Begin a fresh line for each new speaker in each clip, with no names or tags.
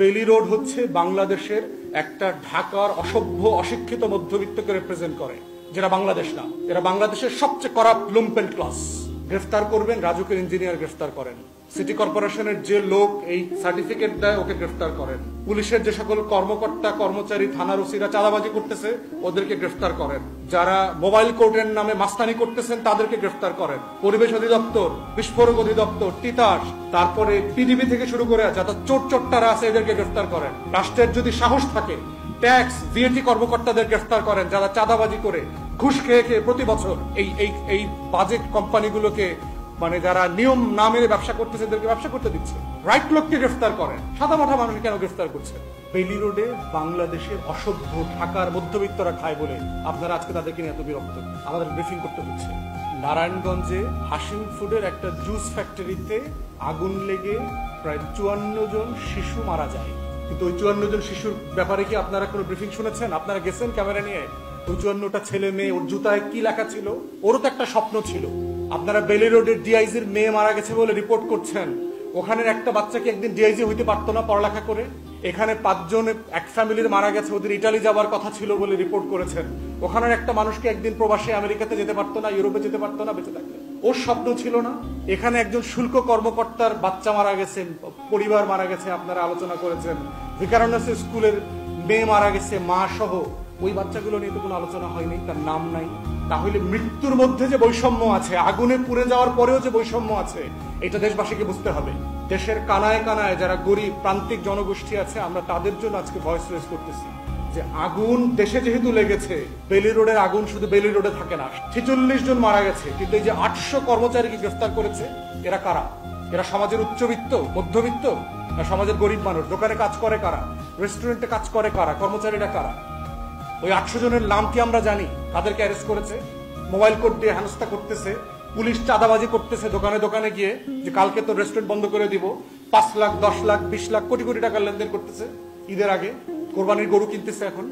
Bailey road হচ্ছে বাংলাদেশের একটা ঢাকার অসভ্য অশিক্ষিত মধ্যবিত্তকে রিপ্রেজেন্ট করে, যেটা বাংলাদেশ না। এরা বাংলাদেশের সবচেয়ে করাপ্ট লুম্পেন ক্লাস। গ্রেফতার করবেন, রাজুকের ইঞ্জিনিয়ার গ্রেফতার করেন। সিটি কর্পোরেশনের যে লোক এই সার্টিফিকেট দেয় ওকে গ্রেফতার করেন। পুলিশের যে সকল কর্মকর্তা কর্মচারী থানার ওসিরা চাঁদাবাজি করতেছে ওদেরকে গ্রেফতার করেন। যারা মোবাইল কোর্টের নামে মাস্তানি করতেছেন তাদেরকে গ্রেফতার করেন। পরিবেশ অধিদপ্তর, বিস্ফোরক অধিদপ্তর, তিতাস, তারপরে পিডিবি থেকে শুরু করে যারা চোর চোট্টারা আছে এদেরকে গ্রেফতার করেন। রাষ্ট্রের যদি সাহস থাকে ট্যাক্স ভিএটি কর্মকর্তাদের গ্রেফতার করেন, যারা চাঁদাবাজি করে ঘুষ খেয়ে খেয়ে প্রতি বছর এই বাজেট কোম্পানিগুলোকে মানে যারা নিয়ম না মেনে ব্যবসা করতেছে এদেরকে ব্যবসা করতে দিচ্ছে। রাইট লোককে গ্রেফতার করেন, সাদা মাথা মানুষ কেন গ্রেফতার করছে? বেইলি রোডে বাংলাদেশের অসভ্য ঢাকার মধ্যবিত্তরা খায় বলে আপনারা আজকে তাদেরকে নিয়ে এত বিরক্ত। আমাদের ব্রিফিং করতে হচ্ছে। নারায়ণগঞ্জে হাসিম ফুডের একটা জুস ফ্যাক্টরিতে আগুন লেগে প্রায় 54 জন শিশু মারা যায়। কিন্তু ওই 54 জন শিশুর ব্যাপারে কি আপনারা কোনো ব্রিফিং শুনেছেন? আপনারা গেছেন ক্যামেরা নিয়ে? ওই 54টা ছেলে মেয়ে, ওর জুতায় কি লেখা ছিল? ওরও তো একটা স্বপ্ন ছিল। আপনারা বেইলি রোডের ডিআইজির মেয়ে মারা গেছে বলে রিপোর্ট করছেন। ওখানের একটা বাচ্চাকে একদিন ডিআইজি হইতে পারতো না পড়ালেখা করে? এখানে 5 জন এক ফ্যামিলির মারা গেছে, ওদের ইটালি যাবার কথা ছিল বলে রিপোর্ট করেছেন। ওখানের একটা মানুষকে একদিন প্রবাসে আমেরিকাতে যেতে পারতো না, ইউরোপে যেতে পারতো না বেঁচে থাকলে। ওর স্বপ্ন ছিল না? এখানে একজন শুল্ক কর্মকর্তার বাচ্চা মারা গেছে, পরিবার মারা গেছে, আপনারা আলোচনা করেছেন। ভিকারুননিসা স্কুলের মেয়ে মারা গেছে মা সহ, ওই বাচ্চাগুলো নিয়ে তো কোনো আলোচনা হয়নি, তার নাম নাই। তাহলে মৃত্যুর মধ্যে যে বৈষম্য আছে, আগুনে পুড়ে যাওয়ার পরেও যে বৈষম্য আছে, এটা দেশবাসীকে বুঝতে হবে। দেশের কানায় কানায় যারা গরিব প্রান্তিক জনগোষ্ঠী আছে, আমরা তাদের জন্য আজকে ভয়েস রেজ করতেছি যে আগুন দেশে যেহেতু লেগেছে, বেইলি রোডের আগুন শুধু বেইলি রোডে থাকে না। 46 জন মারা গেছে, কিন্তু এই যে 800 কর্মচারীকে গ্রেফতার করেছে, এরা কারা? এরা সমাজের উচ্চবিত্ত, মধ্যবিত্ত, না সমাজের গরিব মানুষ? দোকানে কাজ করে কারা? রেস্টুরেন্টে কাজ করে কারা? কর্মচারীরা কারা? ওই 800 জনের নাম কি আমরা জানি? তাদেরকে অ্যারেস্ট করেছে। মোবাইল কোড দিয়ে হেনস্থা করতেছে, পুলিশ চাঁদাবাজি করতেছে দোকানে দোকানে গিয়ে, যে কালকে তো রেস্টুরেন্ট বন্ধ করে দিব। 5 লাখ, 10 লাখ, 20 লাখ, কোটি কোটি টাকার লেনদেন করতেছে ঈদের আগে। কোরবানির গরু কিনতেছে এখন।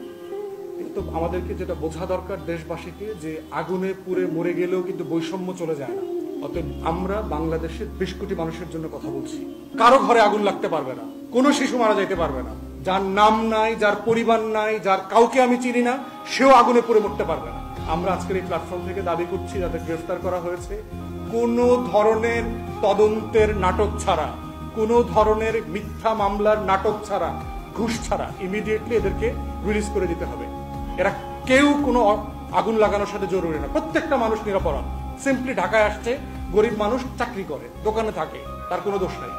কিন্তু আমাদেরকে যেটা বোঝা দরকার দেশবাসীকে, যে আগুনে পুড়ে মরে গেলেও কিন্তু বৈষম্য চলে যায় না। অতএব আমরা বাংলাদেশের 20 কোটি মানুষের জন্য কথা বলছি। কারো ঘরে আগুন লাগতে পারবে না, কোনো শিশু মারা যাইতে পারবে না। যার নাম নাই, যার পরিবার নাই, যার কাউকে আমি চিনি না, সেও আগুনে পুড়ে মরতে পারবে না। আমরা আজকের এই প্ল্যাটফর্ম থেকে দাবি করছি, যাদের গ্রেফতার করা হয়েছে, কোনো ধরনের তদন্তের নাটক ছাড়া, কোনো ধরনের মিথ্যা মামলার নাটক ছাড়া, ঘুষ ছাড়া ইমিডিয়েটলি এদেরকে রিলিজ করে দিতে হবে। এরা কেউ কোনো আগুন লাগানোর সাথে জরুরি না। প্রত্যেকটা মানুষ নিরাপরাধ। সিম্পলি ঢাকায় আসছে, গরিব মানুষ, চাকরি করে, দোকানে থাকে, তার কোনো দোষ নাই।